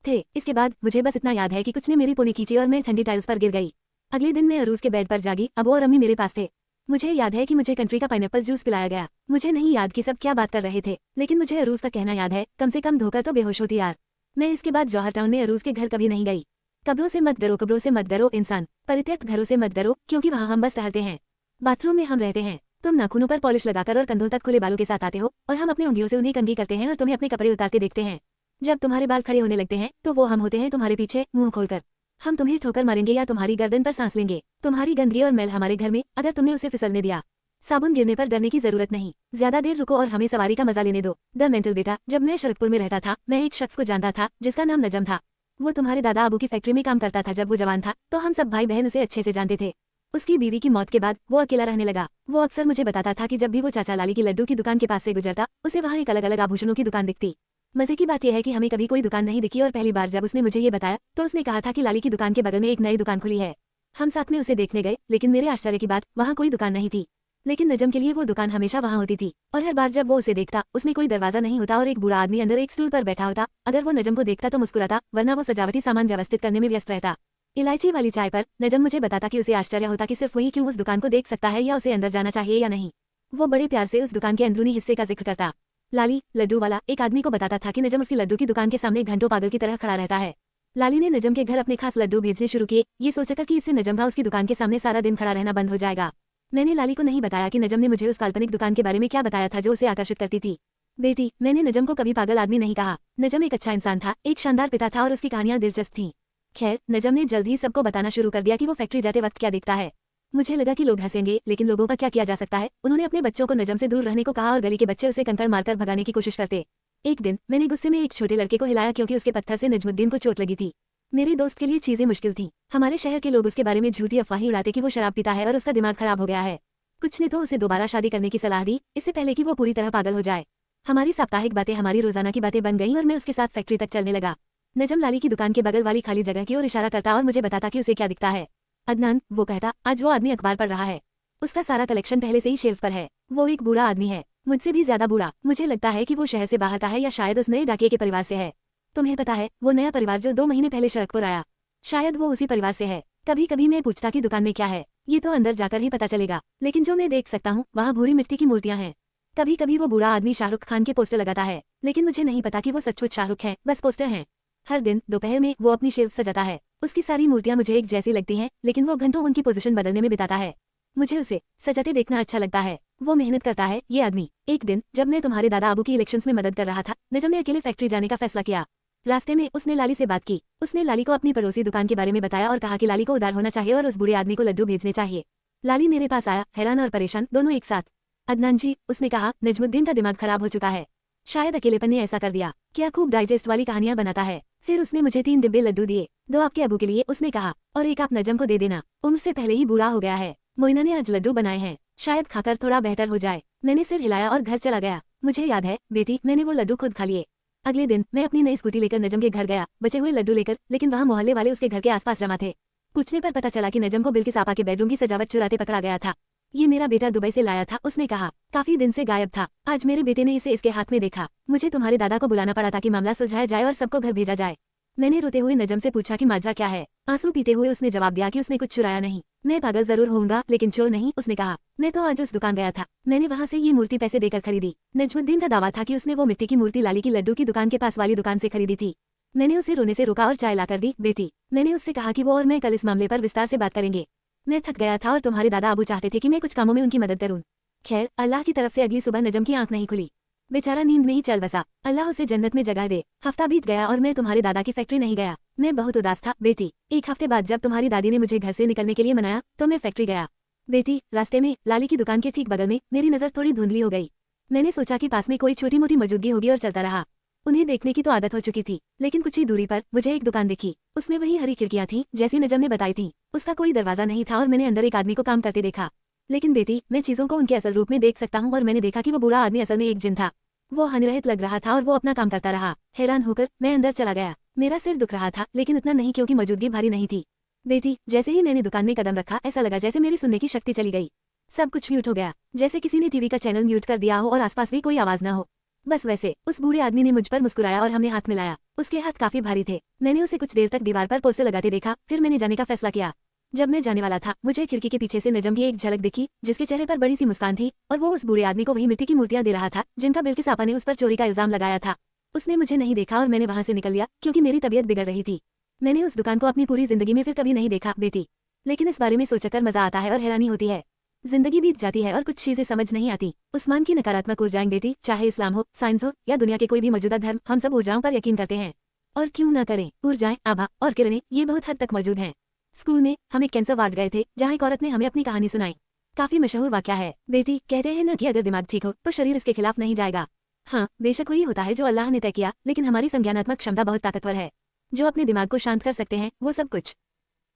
थे। इसके बाद मुझे बस इतना याद है कि कुछ ने मेरी पोनी खींची और मैं ठंडी टाइल्स पर गिर गई। अगले दिन मैं अरूज के बेड पर जागी। अबू और अम्मी मेरे पास थे। मुझे याद है कि मुझे कंट्री का पाइनएप्पल जूस पिलाया गया। मुझे नहीं याद कि सब क्या बात कर रहे थे, लेकिन मुझे अरूज का कहना याद है, कम से कम धोकर तो बेहोश होती यार। मैं इसके बाद जौहर टाउन में अरूज के घर कभी नहीं गई। कब्रों से मत डरो, कब्रों से मत डरो इंसान। परित्यक्त घरों से मत डरो, क्योंकि वहाँ हम बस टहलते हैं। बाथरूम में हम रहते हैं। तुम नाखूनों पर पॉलिश लगाकर और कंधों तक खुले बालों के साथ आते हो और हम अपने उंगलियों से उन्हें कंघी करते हैं और तुम्हें अपने कपड़े उतारते देखते हैं। जब तुम्हारे बाल खड़े होने लगते हैं तो वो हम होते हैं तुम्हारे पीछे मुंह खोलकर। हम तुम्हें ठोकर मारेंगे या तुम्हारी गर्दन पर सांस लेंगे। तुम्हारी गंदगी और मैल हमारे घर में, अगर तुमने उसे फिसलने दिया। साबुन गिरने पर डरने की जरूरत नहीं। ज्यादा देर रुको और हमें सवारी का मजा लेने दो। द मेंटल बेटा, जब मैं शरकपुर में रहता था, मैं एक शख्स को जानता था जिसका नाम नजम था। वो तुम्हारे दादा अबू की फैक्ट्री में काम करता था। जब वो जवान था तो हम सब भाई बहन उसे अच्छे से जानते थे। उसकी बीवी की मौत के बाद वो अकेला रहने लगा। वो अक्सर मुझे बताता था कि जब भी वो चाचा लाली की लड्डू की दुकान के पास से गुजरता, उसे वहाँ एक अलग अलग आभूषणों की दुकान दिखती। मजे की बात यह है कि हमें कभी कोई दुकान नहीं दिखी और पहली बार जब उसने मुझे ये बताया तो उसने कहा था कि लाली की दुकान के बगल में एक नई दुकान खुली है। हम साथ में उसे देखने गए, लेकिन मेरे आश्चर्य की बात, वहाँ कोई दुकान नहीं थी। लेकिन नजम के लिए वो दुकान हमेशा वहाँ होती थी और हर बार जब वो उसे देखता, उसमें कोई दरवाजा नहीं होता और एक बूढ़ा आदमी अंदर एक स्टूल पर बैठा होता। अगर वो नजम को देखता तो मुस्कुराता, वरना वो सजावटी सामान व्यवस्थित करने में व्यस्त रहता। इलायची वाली चाय पर नजम मुझे बताता कि उसे आश्चर्य होता कि सिर्फ वही क्यों उस दुकान को देख सकता है या उसे अंदर जाना चाहिए या नहीं। वो बड़े प्यार से उस दुकान के अंदरूनी हिस्से का जिक्र करता। लाली लड्डू वाला एक आदमी को बताता था कि नजम उसकी लड्डू की दुकान के सामने घंटों पागल की तरह खड़ा रहता है। लाली ने नजम के घर अपने खास लड्डू भेजने शुरू किए, ये सोचकर कि इससे नजम का उसकी दुकान के सामने सारा दिन खड़ा रहना बंद हो जाएगा। मैंने लाली को नहीं बताया कि नजम ने मुझे उस काल्पनिक दुकान के बारे में क्या बताया था जो उसे आकर्षित करती थी। बेटी, मैंने नजम को कभी पागल आदमी नहीं कहा। नजम एक अच्छा इंसान था, एक शानदार पिता था और उसकी कहानियां दिलचस्प थीं। खैर, नजम ने जल्द ही सबको बताना शुरू कर दिया कि वो फैक्ट्री जाते वक्त क्या देखता है। मुझे लगा कि लोग हंसेंगे, लेकिन लोगों का क्या किया जा सकता है। उन्होंने अपने बच्चों को नजम से दूर रहने को कहा और गली के बच्चे उसे कंकड़ मारकर भगाने की कोशिश करते। एक दिन मैंने गुस्से में एक छोटे लड़के को हिलाया क्योंकि उसके पत्थर से नजमुद्दीन को चोट लगी थी। मेरे दोस्त के लिए चीजें मुश्किल थीं। हमारे शहर के लोग उसके बारे में झूठी अफवाहें उड़ाते कि वो शराब पीता है और उसका दिमाग खराब हो गया है। कुछ ने तो उसे दोबारा शादी करने की सलाह दी, इससे पहले कि वो पूरी तरह पागल हो जाए। हमारी साप्ताहिक बातें हमारी रोजाना की बातें बन गईं और मैं उसके साथ फैक्ट्री तक चलने लगा। नजम लाली की दुकान के बगल वाली खाली जगह की ओर इशारा करता और मुझे बताता कि उसे क्या दिखता है। अदनान, वो कहता, आज वो आदमी अखबार पढ़ रहा है। उसका सारा कलेक्शन पहले से ही शेल्फ पर है। वो एक बूढ़ा आदमी है, मुझसे भी ज्यादा बूढ़ा। मुझे लगता है कि वो शहर से बाहर का है या शायद उस नए डाकिये के परिवार से है। तुम्हें पता है, वो नया परिवार जो 2 महीने पहले शरकपुर आया, शायद वो उसी परिवार से है। कभी कभी मैं पूछता कि दुकान में क्या है, ये तो अंदर जाकर ही पता चलेगा, लेकिन जो मैं देख सकता हूँ वहाँ भूरी मिट्टी की मूर्तियाँ हैं। कभी कभी वो बूढ़ा आदमी शाहरुख खान के पोस्टर लगाता है, लेकिन मुझे नहीं पता कि वो सचमुच शाहरुख है, बस पोस्टर हैं। हर दिन दोपहर में वो अपनी शेल्फ सजाता है। उसकी सारी मूर्तियाँ मुझे एक जैसी लगती हैं, लेकिन वो घंटों उनकी पोजीशन बदलने में बिताता है। मुझे उसे सजाते देखना अच्छा लगता है। वो मेहनत करता है ये आदमी। एक दिन जब मैं तुम्हारे दादा अबू की इलेक्शंस में मदद कर रहा था, नजम ने अकेले फैक्ट्री जाने का फैसला किया। रास्ते में उसने लाली से बात की। उसने लाली को अपनी पड़ोसी दुकान के बारे में बताया और कहा कि लाली को उदार होना चाहिए और उस बूढ़े आदमी को लड्डू भेजने चाहिए। लाली मेरे पास आया, हैरान और परेशान दोनों एक साथ। अदनान जी, उसने कहा, नजमुद्दीन का दिमाग खराब हो चुका है। शायद अकेलेपन ने ऐसा कर दिया। क्या खूब डाइजेस्ट वाली कहानियां बनाता है। फिर उसने मुझे 3 डिब्बे लड्डू दिए, 2 आपके अबू के लिए उसने कहा, और एक आप नजम को दे देना, उम्र से पहले ही बूढ़ा हो गया है। मोइना ने आज लड्डू बनाए हैं, शायद खाकर थोड़ा बेहतर हो जाए। मैंने सिर हिलाया और घर चला गया। मुझे याद है बेटी, मैंने वो लड्डू खुद खा लिए। अगले दिन मैं अपनी नई स्कूटी लेकर नजम के घर गया, बचे हुए लड्डू लेकर, लेकिन वहाँ मोहल्ले वाले उसके घर के आसपास जमा थे। पूछने पर पता चला कि नजम को बिल्किस आपा के बेडरूम की सजावट चुराते पकड़ा गया था। ये मेरा बेटा दुबई से लाया था, उसने कहा, काफी दिन से गायब था। आज मेरे बेटे ने इसे इसके हाथ में देखा। मुझे तुम्हारे दादा को बुलाना पड़ा ताकि मामला सुलझाया जाए और सबको घर भेजा जाए। मैंने रोते हुए नजम से पूछा कि माजरा क्या है। आंसू पीते हुए उसने जवाब दिया कि उसने कुछ चुराया नहीं। मैं पागल जरूर होऊंगा लेकिन चोर नहीं, उसने कहा। मैं तो आज उस दुकान गया था, मैंने वहाँ से ये मूर्ति पैसे देकर खरीदी। नजमुद्दीन का दावा था कि उसने वो मिट्टी की मूर्ति लाली की लड्डू की दुकान के पास वाली दुकान से खरीदी थी। मैंने उसे रोने से रोका और चाय लाकर दी। बेटी, मैंने उससे कहा कि वो और मैं कल इस मामले पर विस्तार से बात करेंगे। मैं थक गया था और तुम्हारे दादा अबू चाहते थे कि मैं कुछ कामों में उनकी मदद करूं। खैर, अल्लाह की तरफ से अगली सुबह नजम की आंख नहीं खुली। बेचारा नींद में ही चल बसा। अल्लाह उसे जन्नत में जगह दे। हफ्ता बीत गया और मैं तुम्हारे दादा की फैक्ट्री नहीं गया। मैं बहुत उदास था बेटी। एक हफ्ते बाद जब तुम्हारी दादी ने मुझे घर से निकलने के लिए मनाया तो मैं फैक्ट्री गया। बेटी, रास्ते में लाली की दुकान के ठीक बगल में मेरी नजर थोड़ी धुंधली हो गई। मैंने सोचा कि पास में कोई छोटी मोटी मौजूदगी होगी और चलता रहा। उन्हें देखने की तो आदत हो चुकी थी, लेकिन कुछ ही दूरी पर मुझे एक दुकान दिखी। उसमें वही हरी खिड़कियां थी जैसी नजम ने बताई थी। उसका कोई दरवाजा नहीं था और मैंने अंदर एक आदमी को काम करते देखा। लेकिन बेटी, मैं चीजों को उनके असल रूप में देख सकता हूँ और मैंने देखा कि वो बूढ़ा आदमी असल में एक जिन था। वो हनरहित लग रहा था और वो अपना काम करता रहा। हैरान होकर मैं अंदर चला गया। मेरा सिर दुख रहा था लेकिन उतना नहीं क्योंकि मौजूदगी भारी नहीं थी। बेटी, जैसे ही मैंने दुकान में कदम रखा ऐसा लगा जैसे मेरी सुनने की शक्ति चली गई। सब कुछ म्यूट हो गया, जैसे किसी ने टीवी का चैनल म्यूट कर दिया हो और आसपास भी कोई आवाज न हो। बस वैसे उस बूढ़े आदमी ने मुझ पर मुस्कुराया और हमने हाथ मिलाया। उसके हाथ काफी भारी थे। मैंने उसे कुछ देर तक दीवार पर पोस्टर लगाते देखा, फिर मैंने जाने का फैसला किया। जब मैं जाने वाला था मुझे खिड़की के पीछे से नजम की एक झलक दिखी, जिसके चेहरे पर बड़ी सी मुस्कान थी और वो उस बूढ़े आदमी को वही मिट्टी की मूर्तियां दे रहा था जिनका बिल्किस आपा ने उस पर चोरी का इल्जाम लगाया था। उसने मुझे नहीं देखा और मैंने वहां से निकल लिया क्योंकि मेरी तबीयत बिगड़ रही थी। मैंने उस दुकान को अपनी पूरी जिंदगी में फिर कभी नहीं देखा बेटी, लेकिन इस बारे में सोचकर मजा आता है और हैरानी होती है। जिंदगी बीत जाती है और कुछ चीजें समझ नहीं आती। उस्मान की नकारात्मक ऊर्जाएं बेटी, चाहे इस्लाम हो, साइंस हो या दुनिया के कोई भी मौजूदा धर्म, हम सब ऊर्जाओं पर यकीन करते हैं। और क्यों न करें। ऊर्जाएं, आभा और किरणें ये बहुत हद तक मौजूद हैं। स्कूल में हम एक कैंसर वार्ड गए थे जहाँ एक औरत ने हमें अपनी कहानी सुनाई। काफी मशहूर वाकया है बेटी। कहते हैं न कि अगर दिमाग ठीक हो तो शरीर इसके खिलाफ नहीं जाएगा। हाँ, बेशक वही होता है जो अल्लाह ने तय किया, लेकिन हमारी संज्ञानात्मक क्षमता बहुत ताकतवर है। जो अपने दिमाग को शांत कर सकते हैं वो सब कुछ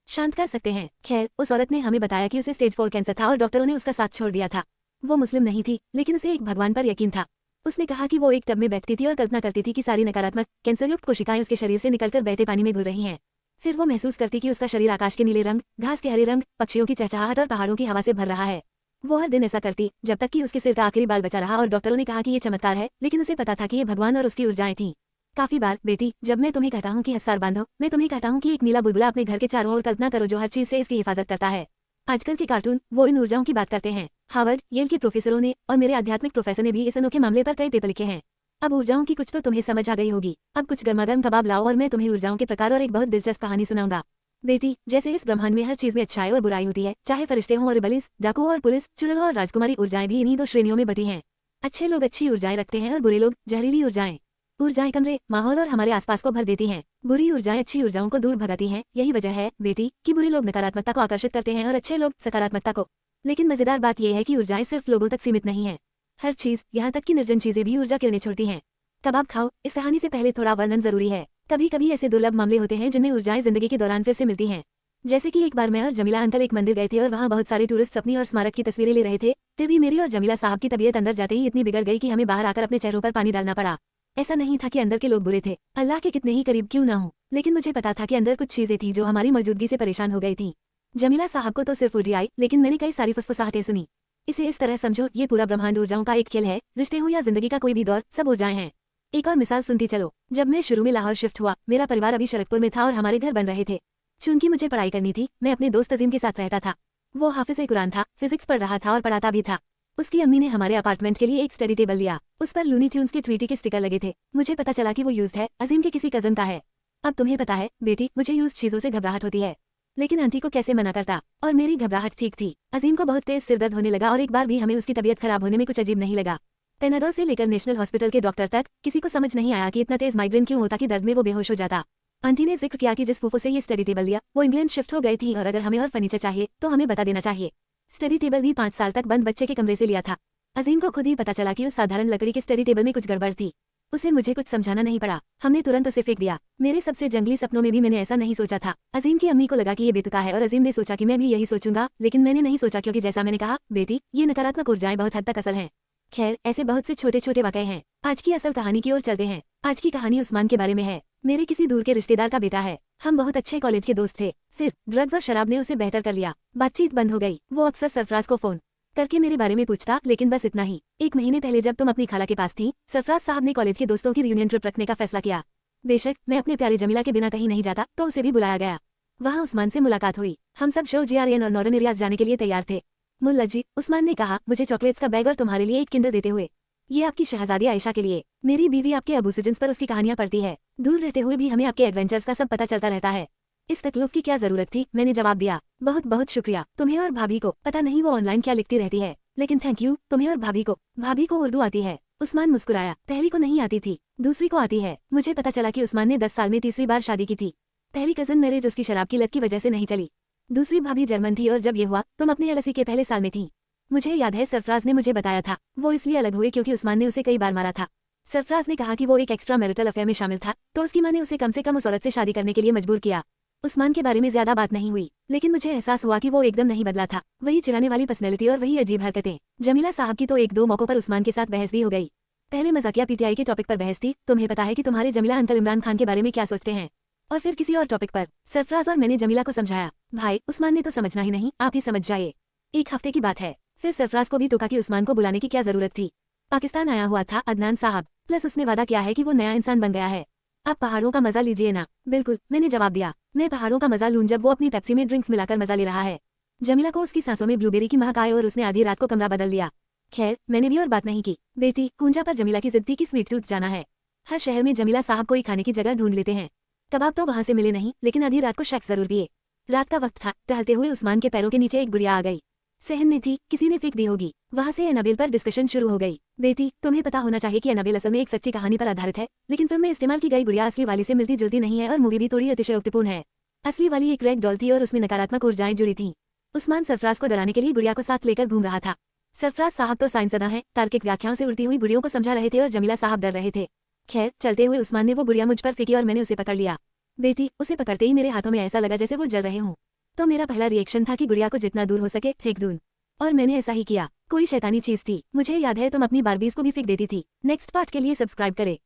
शांत कर सकते हैं। खैर, उस औरत ने हमें बताया कि उसे स्टेज 4 कैंसर था और डॉक्टरों ने उसका साथ छोड़ दिया था। वो मुस्लिम नहीं थी लेकिन उसे एक भगवान पर यकीन था। उसने कहा कि वो एक टब में बैठती थी और कल्पना करती थी कि सारी नकारात्मक कैंसरयुक्त कोशिकाएं उसके शरीर से निकलकर बहते पानी में घुल रही हैं। फिर वो महसूस करती कि उसका शरीर आकाश के नीले रंग, घास के हरे रंग, पक्षियों की चहचहाहट और पहाड़ों की हवा से भर रहा है। वो हर दिन ऐसा करती जब तक कि उसके सिर का आखिरी बाल बचा रहा और डॉक्टरों ने कहा कि ये चमत्कार है, लेकिन उसे पता था कि ये भगवान और उसकी ऊर्जाएं थीं। काफी बार बेटी, जब मैं तुम्हें कहता हूँ कि हसार बांधो, मैं तुम्हें कहता हूँ कि एक नीला बुलबुला अपने घर के चारों ओर कल्पना करो जो हर चीज से इसकी हिफाजत करता है। आजकल के कार्टून वो इन ऊर्जाओं की बात करते हैं। हार्वर्ड, येल के प्रोफेसरों ने और मेरे आध्यात्मिक प्रोफेसर ने भी इस अनोखे मामले पर कई पेपर लिखे हैं। अब ऊर्जाओं की कुछ तो तुम्हें समझ आ गई होगी। अब कुछ गर्मागर्म कबाब लाओ और मैं तुम्हें ऊर्जाओं के प्रकार और एक बहुत दिलचस्प कहानी सुनाऊंगा। बेटी, जैसे इस ब्रह्मांड में हर चीज में अच्छाई और बुराई होती है, चाहे फरिश्ते हों और इबलीस, डाकू और पुलिस, चुड़ैलों और राजकुमारी, ऊर्जाएं भी इन्हीं 2 श्रेणियों में बटी हैं। अच्छे लोग अच्छी ऊर्जाएं रखते हैं और बुरे लोग जहरीली ऊर्जाएं। ऊर्जाएं कमरे, माहौल और हमारे आसपास को भर देती हैं। बुरी ऊर्जाएं अच्छी ऊर्जाओं को दूर भगाती हैं। यही वजह है बेटी कि बुरे लोग नकारात्मकता को आकर्षित करते हैं और अच्छे लोग सकारात्मकता को। लेकिन मजेदार बात यह है कि ऊर्जाएं सिर्फ लोगों तक सीमित नहीं है। हर चीज, यहाँ तक कि निर्जन चीजें भी ऊर्जा किरणें छोड़ती हैं। कबाब खाओ, इस कहानी से पहले थोड़ा वर्णन जरूरी है। कभी कभी ऐसे दुर्लभ मामले होते हैं जिनमें ऊर्जाएं जिंदगी के दौरान फिर से मिलती हैं। जैसे कि एक बार मैं और जमीला अंकल एक मंदिर गए थे और वहाँ बहुत सारे टूरिस्ट अपनी और स्मारक की तस्वीरें ले रहे थे। फिर भी मेरी और जमीला साहब की तबीयत अंदर जाते ही इतनी बिगड़ गई कि हमें बाहर आकर अपने चेहरों पर पानी डालना पड़ा। ऐसा नहीं था कि अंदर के लोग बुरे थे, अल्लाह के कितने ही करीब क्यों ना हो, लेकिन मुझे पता था कि अंदर कुछ चीजें थी जो हमारी मौजूदगी से परेशान हो गई थी। जमीला साहब को तो सिर्फ उल्टी आई, लेकिन मैंने कई सारी फुसफुसाहटें सुनी। इसे इस तरह समझो, ये पूरा ब्रह्मांड ऊर्जाओं का एक खेल है। रिश्ते हो या जिंदगी का कोई भी दौर, सब ऊर्जाएं हैं। एक और मिसाल सुनती चलो। जब मैं शुरू में लाहौर शिफ्ट हुआ, मेरा परिवार अभी शरकपुर में था और हमारे घर बन रहे थे। चूंकि मुझे पढ़ाई करनी थी, मैं अपने दोस्त अजीम के साथ रहता था। वो हाफिज़ कुरान था, फिजिक्स पढ़ रहा था और पढ़ाता भी था। उसकी अम्मी ने हमारे अपार्टमेंट के लिए एक स्टडी टेबल लिया। उस पर लूनी ट्यून्स के ट्वीटी के स्टिकर लगे थे। मुझे पता चला कि वो यूज्ड है, अजीम के किसी कजन का है। अब तुम्हें पता है बेटी, मुझे यूज्ड चीजों से घबराहट होती है। लेकिन आंटी को कैसे मना करता। और मेरी घबराहट ठीक थी। अजीम को बहुत तेज सिरदर्द होने लगा और एक बार भी हमें उसकी तबीयत खराब होने में कुछ अजीब नहीं लगा। पेनाडोल से लेकर नेशनल हॉस्पिटल के डॉक्टर तक किसी को समझ नहीं आया कि इतना तेज माइग्रेन क्यों होता कि दर्द में वो बेहोश हो जाता। आंटी ने जिक्र किया कि जिस फूफो से ये स्टडी टेबल लिया वो इंग्लैंड शिफ्ट हो गई थी और अगर हमें और फर्नीचर चाहिए तो हमें बता देना चाहिए। स्टडी टेबल भी 5 साल तक बंद बच्चे के कमरे से लिया था। अजीम को खुद ही पता चला कि उस साधारण लकड़ी के स्टडी टेबल में कुछ गड़बड़ थी। उसे मुझे कुछ समझाना नहीं पड़ा, हमने तुरंत उसे फेंक दिया। मेरे सबसे जंगली सपनों में भी मैंने ऐसा नहीं सोचा था। अजीम की अम्मी को लगा कि ये बेतुका है और अजीम ने सोचा कि मैं भी यही सोचूंगा, लेकिन मैंने नहीं सोचा क्योंकि जैसा मैंने कहा बेटी, ये नकारात्मक ऊर्जाएं बहुत हद तक असल हैं। खैर, ऐसे बहुत से छोटे छोटे वाकये हैं। आज की असल कहानी की ओर चलते हैं। आज की कहानी उस्मान के बारे में है। मेरे किसी दूर के रिश्तेदार का बेटा है। हम बहुत अच्छे कॉलेज के दोस्त थे। फिर ड्रग्स और शराब ने उसे बेहतर कर लिया। बातचीत बंद हो गई। वो अक्सर सरफराज को फोन करके मेरे बारे में पूछता, लेकिन बस इतना ही। 1 महीने पहले जब तुम अपनी खाला के पास थी, सरफराज साहब ने कॉलेज के दोस्तों की रियूनियन ट्रिप रखने का फैसला किया। बेशक मैं अपने प्यारे जमीला के बिना कहीं नहीं जाता, तो उसे भी बुलाया गया। वहाँ उस्मान से मुलाकात हुई। हम सब शो GRN और नॉर्दर्न एरियाज जाने के लिए तैयार थे। मुल्ला जी, उस्मान ने कहा, मुझे चॉकलेट्स का बैग और तुम्हारे लिए एक किंडर देते हुए। ये आपकी शहजादी आयशा के लिए। मेरी बीवी आपके अबू सिजन्स पर उसकी कहानियां पढ़ती है। दूर रहते हुए भी हमें आपके एडवेंचर्स का सब पता चलता रहता है। इस तकलीफ की क्या जरूरत थी, मैंने जवाब दिया। बहुत बहुत शुक्रिया। तुम्हें और भाभी को। पता नहीं वो ऑनलाइन क्या लिखती रहती है, लेकिन थैंक यू तुम्हें और भाभी को। भाभी को उर्दू आती है। उस्मान मुस्कुराया। पहली को नहीं आती थी, दूसरी को आती है। मुझे पता चला कि उस्मान ने 10 साल में तीसरी बार शादी की थी। पहली कजन मैरिज उसकी शराब की लत की वजह से नहीं चली। दूसरी भाभी जर्मन थी और जब ये हुआ तुम अपने LSE के पहले साल में थी। मुझे याद है सरफराज ने मुझे बताया था। वो इसलिए अलग हुए क्योंकि उस्मान ने उसे कई बार मारा था। सरफराज ने कहा कि वो एक एक्स्ट्रा मैरिटल अफेयर में शामिल था, तो उसकी माँ ने उसे कम से कम उस औरत से शादी करने के लिए मजबूर किया। उस्मान के बारे में ज्यादा बात नहीं हुई, लेकिन मुझे एहसास हुआ कि वो एकदम नहीं बदला था। वही चिढ़ाने वाली पर्सनैलिटी और वही अजीब हरकतें। जमीला साहब की तो 1-2 मौकों पर उस्मान के साथ बहस भी हो गई। पहले मजाकिया PTI के टॉपिक पर बहस थी, तुम्हें पता है कि तुम्हारे जमीला अंकल इमरान खान के बारे में क्या सोचते हैं। और फिर किसी और टॉपिक पर सरफराज और मैंने जमीला को समझाया, भाई उस्मान ने तो समझना ही नहीं, आप ही समझ जाइए। 1 हफ्ते की बात है। फिर सरफराज को भी टोका कि उस्मान को बुलाने की क्या जरूरत थी। पाकिस्तान आया हुआ था अदनान साहब, प्लस उसने वादा किया है कि वो नया इंसान बन गया है। आप पहाड़ों का मजा लीजिए ना। बिल्कुल, मैंने जवाब दिया। मैं पहाड़ों का मजा लूं जब वो अपनी पेप्सी में ड्रिंक्स मिलाकर मजा ले रहा है। जमीला को उसकी सांसों में ब्लूबेरी की महक आई और उसने आधी रात को कमरा बदल दिया। खैर, मैंने भी और बात नहीं की। बेटी, कुंजा पर जमीला की जिद थी कि स्वीट टूथ जाना है। हर शहर में जमीला साहब कोई खाने की जगह ढूंढ लेते हैं। कबाब तो वहाँ से मिले नहीं, लेकिन आधी रात को शेक जरूर पिए। रात का वक्त था। टहलते हुए उस्मान के पैरों के नीचे एक गुड़िया आ गई। सहन में थी, किसी ने फेंक दी होगी। वहाँ से एनाबेल पर डिस्कशन शुरू हो गई। बेटी, तुम्हें पता होना चाहिए कि एनाबेल असल में एक सच्ची कहानी पर आधारित है, लेकिन फिल्म में इस्तेमाल की गई गुड़िया असली वाली से मिलती जुलती नहीं है और मूवी भी थोड़ी अतिशयोक्तिपूर्ण है। असली वाली एक रैग डॉल थी और उसमें नकारात्मक ऊर्जाएं जुड़ी थीं। उस्मान सरफराज को डराने के लिए गुड़िया को साथ लेकर घूम रहा था। सरफराज साहब तो साइंसदान हैं, तार्किक व्याख्याओं से उड़ती हुई गुड़ियों को समझा रहे थे और जमीला साहब डर रहे थे। खैर, चलते हुए उस्मान ने वो गुड़िया मुझ पर फेंकी और मैंने उसे पकड़ लिया। बेटी, उसे पकड़ते ही मेरे हाथों में ऐसा लगा जैसे वो जल रहे हों। तो मेरा पहला रिएक्शन था कि गुड़िया को जितना दूर हो सके फेंक दूं, और मैंने ऐसा ही किया। कोई शैतानी चीज थी। मुझे याद है तुम अपनी बारबीज को भी फेंक देती थी। नेक्स्ट पार्ट के लिए सब्सक्राइब करें।